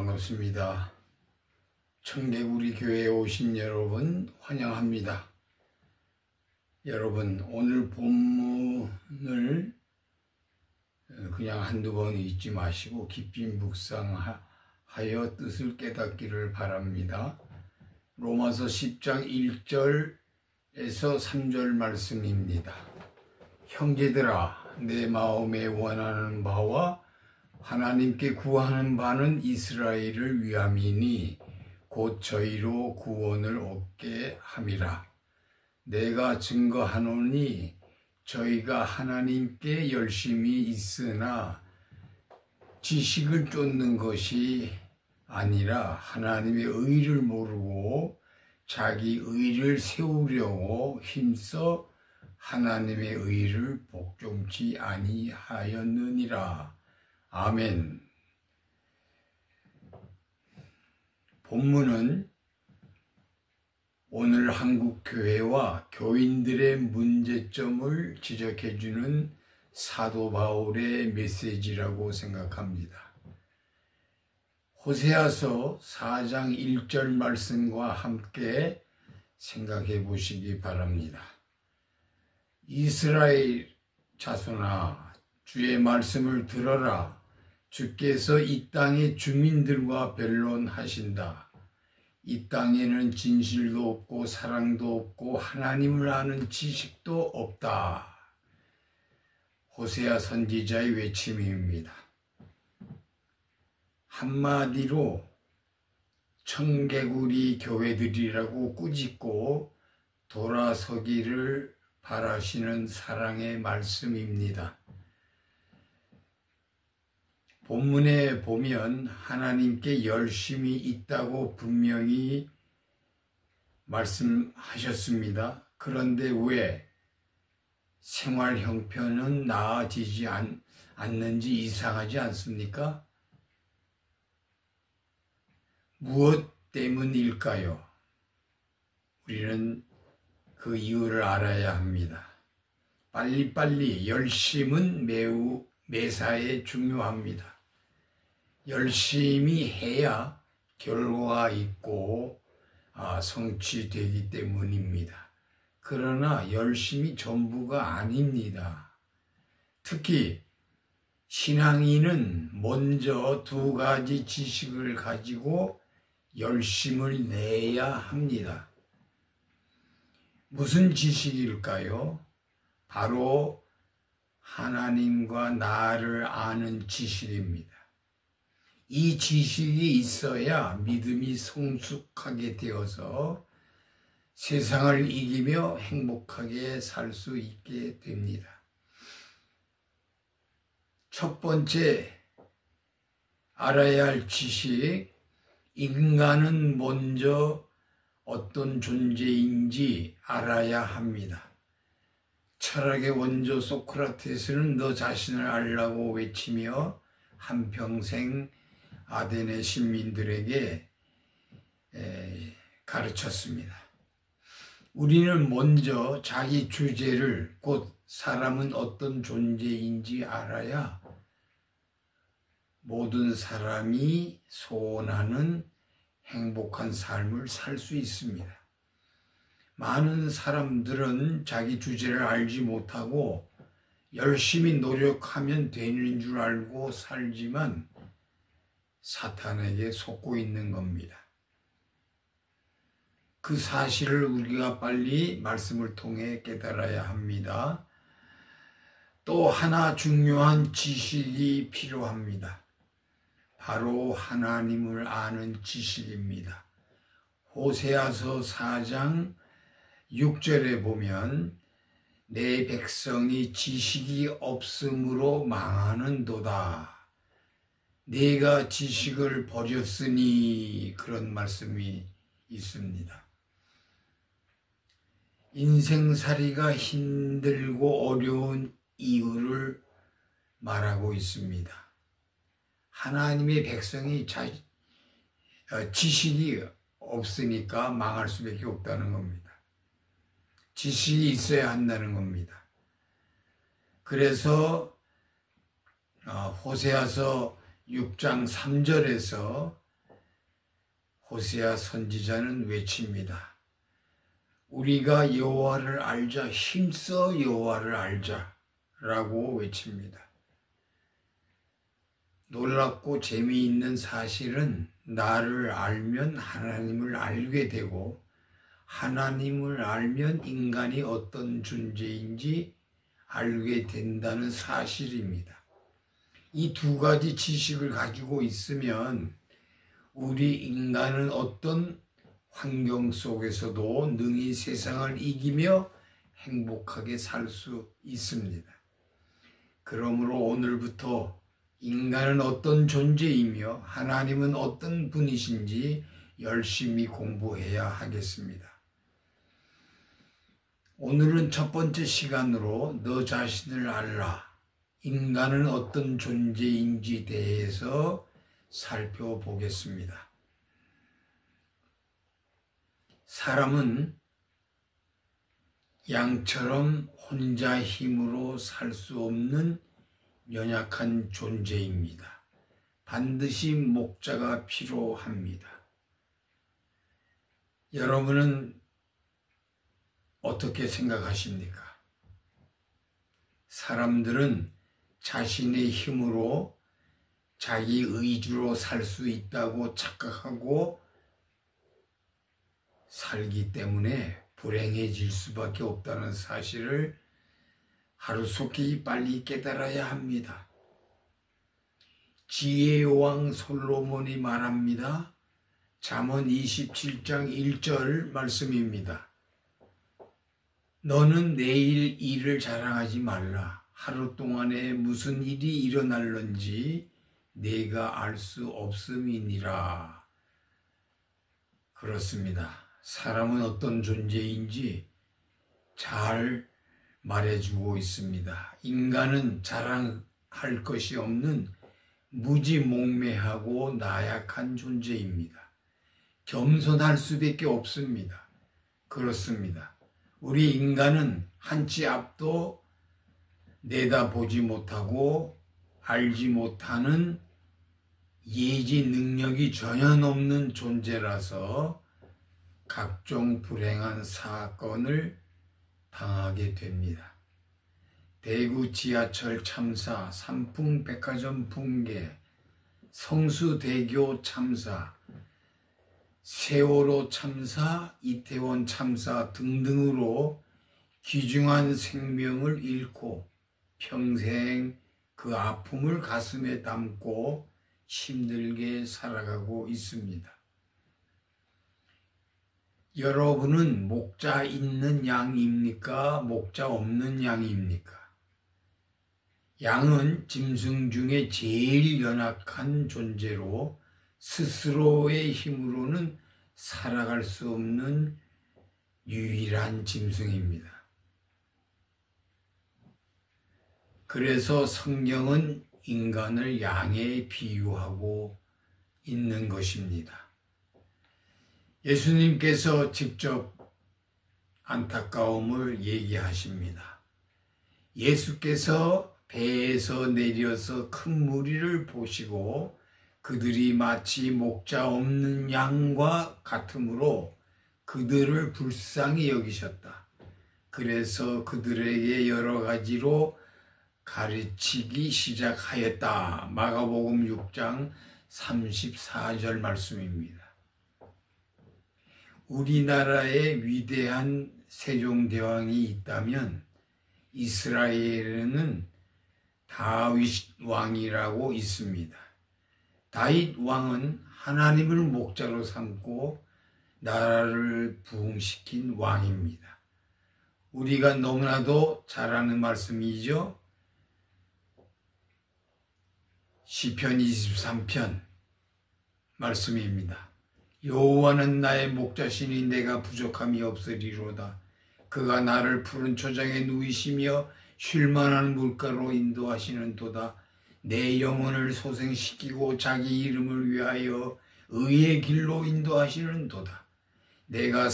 반갑습니다. 청개구리 교회에 오신 여러분 환영합니다. 여러분, 오늘 본문을 그냥 한두 번 읽지 마시고 깊이 묵상하여 뜻을 깨닫기를 바랍니다. 로마서 10장 1절에서 3절 말씀입니다. 형제들아, 내 마음에 원하는 바와 하나님께 구하는 바는 이스라엘을 위함이니 곧 저희로 구원을 얻게 함이라. 내가 증거하노니 저희가 하나님께 열심히 있으나 지식을 쫓는 것이 아니라 하나님의 의를 모르고 자기 의를 세우려고 힘써 하나님의 의를 복종치 아니하였느니라. 아멘. 본문은 오늘 한국 교회와 교인들의 문제점을 지적해주는 사도 바울의 메시지라고 생각합니다. 호세아서 4장 1절 말씀과 함께 생각해 보시기 바랍니다. 이스라엘 자손아, 주의 말씀을 들어라. 주께서 이 땅의 주민들과 변론하신다. 이 땅에는 진실도 없고 사랑도 없고 하나님을 아는 지식도 없다. 호세아 선지자의 외침입니다. 한마디로 청개구리 교회들이라고 꾸짖고 돌아서기를 바라시는 사랑의 말씀입니다. 본문에 보면 하나님께 열심히 있다고 분명히 말씀하셨습니다. 그런데 왜 생활 형편은 나아지지 않는지 이상하지 않습니까? 무엇 때문일까요? 우리는 그 이유를 알아야 합니다. 빨리빨리 열심은 매사에 중요합니다. 열심히 해야 결과가 있고 성취되기 때문입니다. 그러나 열심이 전부가 아닙니다. 특히 신앙인은 먼저 두 가지 지식을 가지고 열심을 내야 합니다. 무슨 지식일까요? 바로 하나님과 나를 아는 지식입니다. 이 지식이 있어야 믿음이 성숙하게 되어서 세상을 이기며 행복하게 살 수 있게 됩니다. 첫 번째 알아야 할 지식, 인간은 먼저 어떤 존재인지 알아야 합니다. 철학의 원조 소크라테스는 너 자신을 알라고 외치며 한평생 아테네 시민들에게 가르쳤습니다. 우리는 먼저 자기 주제를, 곧 사람은 어떤 존재인지 알아야 모든 사람이 소원하는 행복한 삶을 살 수 있습니다. 많은 사람들은 자기 주제를 알지 못하고 열심히 노력하면 되는 줄 알고 살지만 사탄에게 속고 있는 겁니다. 그 사실을 우리가 빨리 말씀을 통해 깨달아야 합니다. 또 하나 중요한 지식이 필요합니다. 바로 하나님을 아는 지식입니다. 호세아서 4장 6절에 보면 내 백성이 지식이 없음으로 망하는도다. 내가 지식을 버렸으니, 그런 말씀이 있습니다. 인생살이가 힘들고 어려운 이유를 말하고 있습니다. 하나님의 백성이 지식이 없으니까 망할 수밖에 없다는 겁니다. 지식이 있어야 한다는 겁니다. 그래서 호세아서 6장 3절에서 호세아 선지자는 외칩니다. 우리가 여호와를 알자, 힘써 여호와를 알자 라고 외칩니다. 놀랍고 재미있는 사실은 나를 알면 하나님을 알게 되고 하나님을 알면 인간이 어떤 존재인지 알게 된다는 사실입니다. 이 두 가지 지식을 가지고 있으면 우리 인간은 어떤 환경 속에서도 능히 세상을 이기며 행복하게 살 수 있습니다. 그러므로 오늘부터 인간은 어떤 존재이며 하나님은 어떤 분이신지 열심히 공부해야 하겠습니다. 오늘은 첫 번째 시간으로 너 자신을 알라, 인간은 어떤 존재인지 대해서 살펴보겠습니다. 사람은 양처럼 혼자 힘으로 살 수 없는 연약한 존재입니다. 반드시 목자가 필요합니다. 여러분은 어떻게 생각하십니까? 사람들은 자신의 힘으로 자기 의지로 살 수 있다고 착각하고 살기 때문에 불행해질 수밖에 없다는 사실을 하루속히 빨리 깨달아야 합니다. 지혜의 왕 솔로몬이 말합니다. 잠언 27장 1절 말씀입니다. 너는 내일 일을 자랑하지 말라. 하루 동안에 무슨 일이 일어날는지 내가 알 수 없음이니라. 그렇습니다. 사람은 어떤 존재인지 잘 말해주고 있습니다. 인간은 자랑할 것이 없는 무지몽매하고 나약한 존재입니다. 겸손할 수밖에 없습니다. 그렇습니다. 우리 인간은 한치 앞도 내다보지 못하고 알지 못하는 예지 능력이 전혀 없는 존재라서 각종 불행한 사건을 당하게 됩니다. 대구 지하철 참사, 삼풍백화점 붕괴, 성수대교 참사, 세월호 참사, 이태원 참사 등등으로 귀중한 생명을 잃고 평생 그 아픔을 가슴에 담고 힘들게 살아가고 있습니다. 여러분은 목자 있는 양입니까? 목자 없는 양입니까? 양은 짐승 중에 제일 연약한 존재로 스스로의 힘으로는 살아갈 수 없는 유일한 짐승입니다. 그래서 성경은 인간을 양에 비유하고 있는 것입니다. 예수님께서 직접 안타까움을 얘기하십니다. 예수께서 배에서 내려서 큰 무리를 보시고 그들이 마치 목자 없는 양과 같으므로 그들을 불쌍히 여기셨다. 그래서 그들에게 여러 가지로 가르치기 시작하였다. 마가복음 6장 34절 말씀입니다. 우리나라에 위대한 세종대왕이 있다면 이스라엘에는 다윗 왕이라고 있습니다. 다윗 왕은 하나님을 목자로 삼고 나라를 부흥시킨 왕입니다. 우리가 너무나도 잘 아는 말씀이죠. 시편 23편 말씀입니다. 여호와는 나의 목자시니 내가 부족함이 없으리로다. 그가 나를 푸른 초장에 누이시며 쉴만한 물가로 인도하시는 도다. 내 영혼을 소생시키고 자기 이름을 위하여 의의 길로 인도하시는 도다. 내가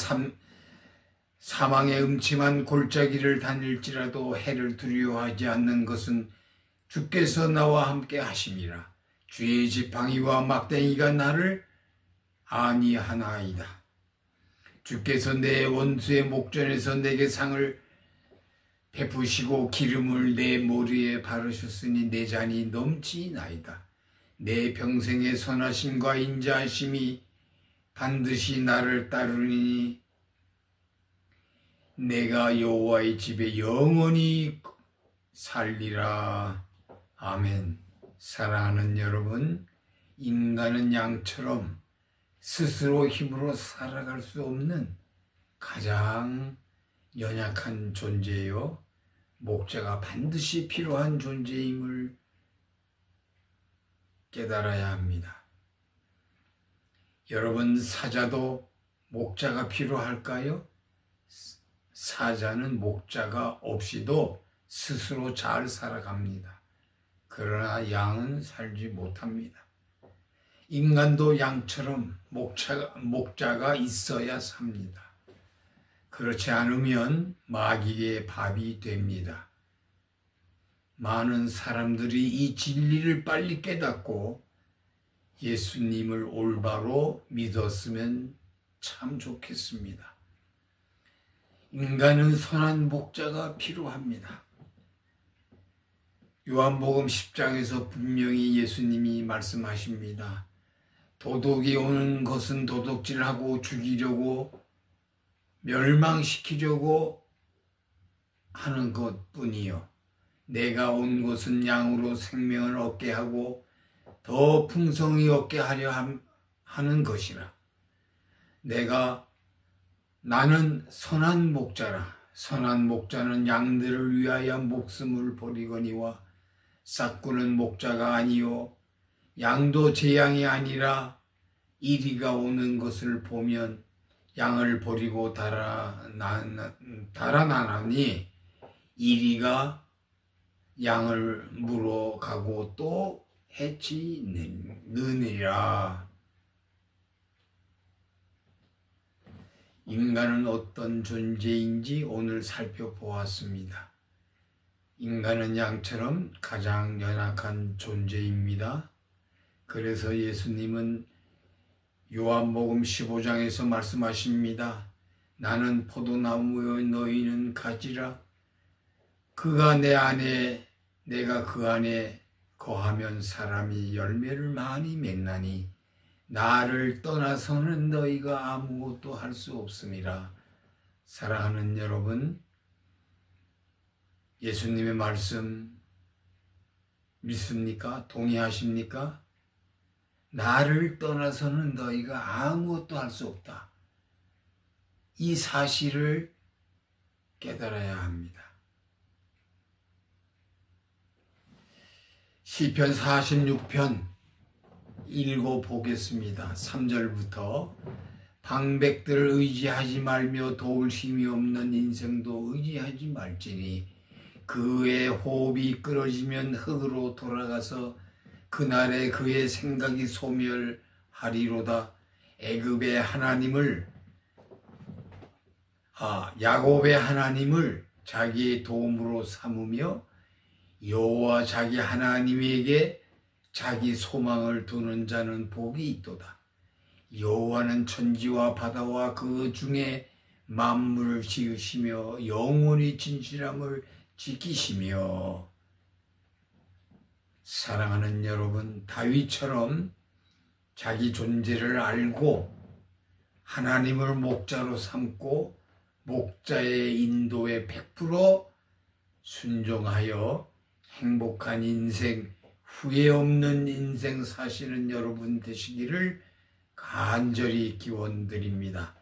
사망의 음침한 골짜기를 다닐지라도 해를 두려워하지 않는 것은 주께서 나와 함께 하심이라. 주의 지팡이와 막대기가 나를 아니하나이다. 주께서 내 원수의 목전에서 내게 상을 베푸시고 기름을 내 머리에 바르셨으니 내 잔이 넘치나이다. 내 평생의 선하심과 인자하심이 반드시 나를 따르니 내가 여호와의 집에 영원히 살리라. 아멘. 사랑하는 여러분, 인간은 양처럼 스스로 힘으로 살아갈 수 없는 가장 연약한 존재요. 목자가 반드시 필요한 존재임을 깨달아야 합니다. 여러분, 사자도 목자가 필요할까요? 사자는 목자가 없이도 스스로 잘 살아갑니다. 그러나 양은 살지 못합니다. 인간도 양처럼 목자가 있어야 삽니다. 그렇지 않으면 마귀의 밥이 됩니다. 많은 사람들이 이 진리를 빨리 깨닫고 예수님을 올바로 믿었으면 참 좋겠습니다. 인간은 선한 목자가 필요합니다. 요한복음 10장에서 분명히 예수님이 말씀하십니다. 도둑이 오는 것은 도둑질하고 죽이려고 멸망시키려고 하는 것뿐이요. 내가 온 것은 양으로 생명을 얻게 하고 더 풍성히 얻게 하려 하는 것이라. 나는 선한 목자라. 선한 목자는 양들을 위하여 목숨을 버리거니와 싹구는 목자가 아니요 양도 제 양이 아니라 이리가 오는 것을 보면 양을 버리고 달아나니 이리가 양을 물어가고 또 해치느니라. 인간은 어떤 존재인지 오늘 살펴보았습니다. 인간은 양처럼 가장 연약한 존재입니다. 그래서 예수님은 요한복음 15장에서 말씀하십니다. 나는 포도나무요 너희는 가지라. 그가 내 안에 내가 그 안에 거하면 사람이 열매를 많이 맺나니 나를 떠나서는 너희가 아무것도 할 수 없음이라. 사랑하는 여러분, 예수님의 말씀 믿습니까? 동의하십니까? 나를 떠나서는 너희가 아무것도 할 수 없다. 이 사실을 깨달아야 합니다. 시편 46편 읽어보겠습니다. 3절부터 방백들을 의지하지 말며 도울 힘이 없는 인생도 의지하지 말지니 그의 호흡이 끊어지면 흙으로 돌아가서 그날에 그의 생각이 소멸하리로다. 야곱의 하나님을 자기의 도움으로 삼으며 여호와 자기 하나님에게 자기 소망을 두는 자는 복이 있도다. 여호와는 천지와 바다와 그 중에 만물을 지으시며 영원히 진실함을 지키시며. 사랑하는 여러분, 다윗처럼 자기 존재를 알고 하나님을 목자로 삼고 목자의 인도에 100% 순종하여 행복한 인생, 후회 없는 인생 사시는 여러분 되시기를 간절히 기원드립니다.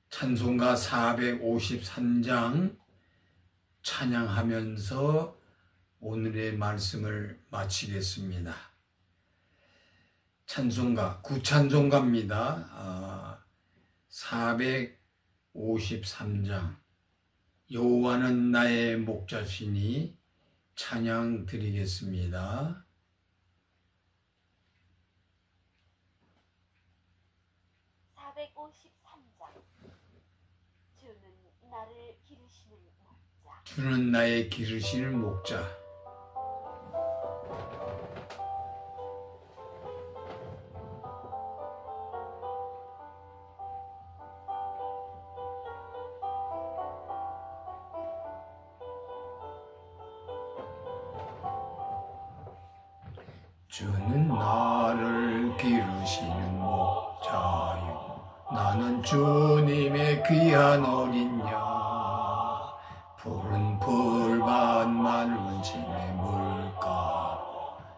찬송가 453장 찬양하면서 오늘의 말씀을 마치겠습니다. 찬송가, 구찬송가입니다. 453장 여호와는 나의 목자시니 찬양 드리겠습니다. 주는 나의 기르시는 목자. 주는 나를 기르시는 목자요 나는 주님의 귀한 어린 양 푸른 풀밭 맑은 진의 물가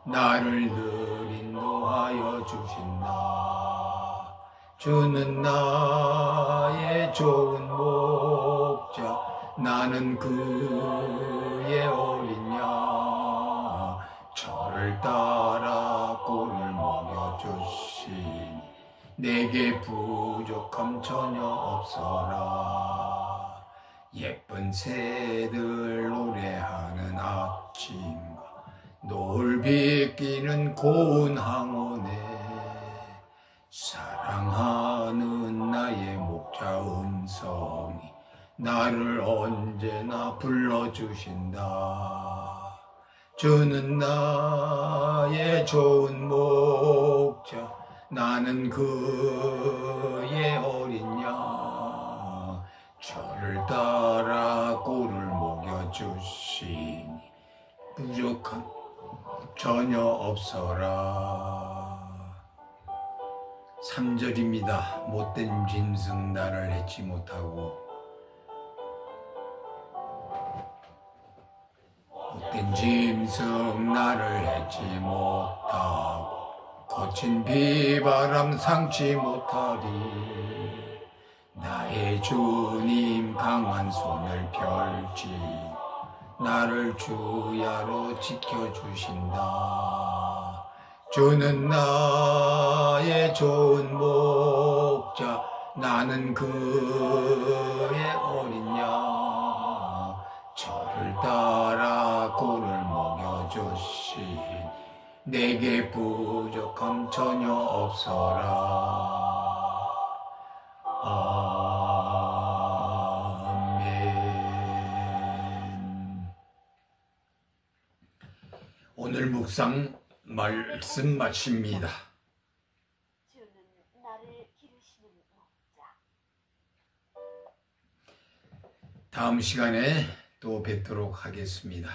나를 늘 인도하여 주신다. 주는 나의 좋은 목자 나는 그의 어린 양 저를 따라 꼴을 먹여주시니 내게 부족함 전혀 없어라. 예쁜 새들 노래하는 아침과 노을 비끼는 고운 항원에 사랑하는 나의 목자 음성이 나를 언제나 불러주신다. 주는 나의 좋은 목자 나는 그의 어린 양 저를 따라 꼴을 먹여주시니 부족함 전혀 없어라. 3절입니다. 못된 짐승 나를 해치 못하고 못된 짐승 나를 해치 못하고 거친 비바람 상치 못하리. 나의 주님 강한 손을 펼치 나를 주야로 지켜주신다. 주는 나의 좋은 목자 나는 그의 어린 양 저를 따라 꼴을 먹여주시 내게 부족함 전혀 없어라. 아멘. 오늘 묵상 말씀 마칩니다. 주는 나를 기르시는 목자. 다음 시간에 또 뵙도록 하겠습니다.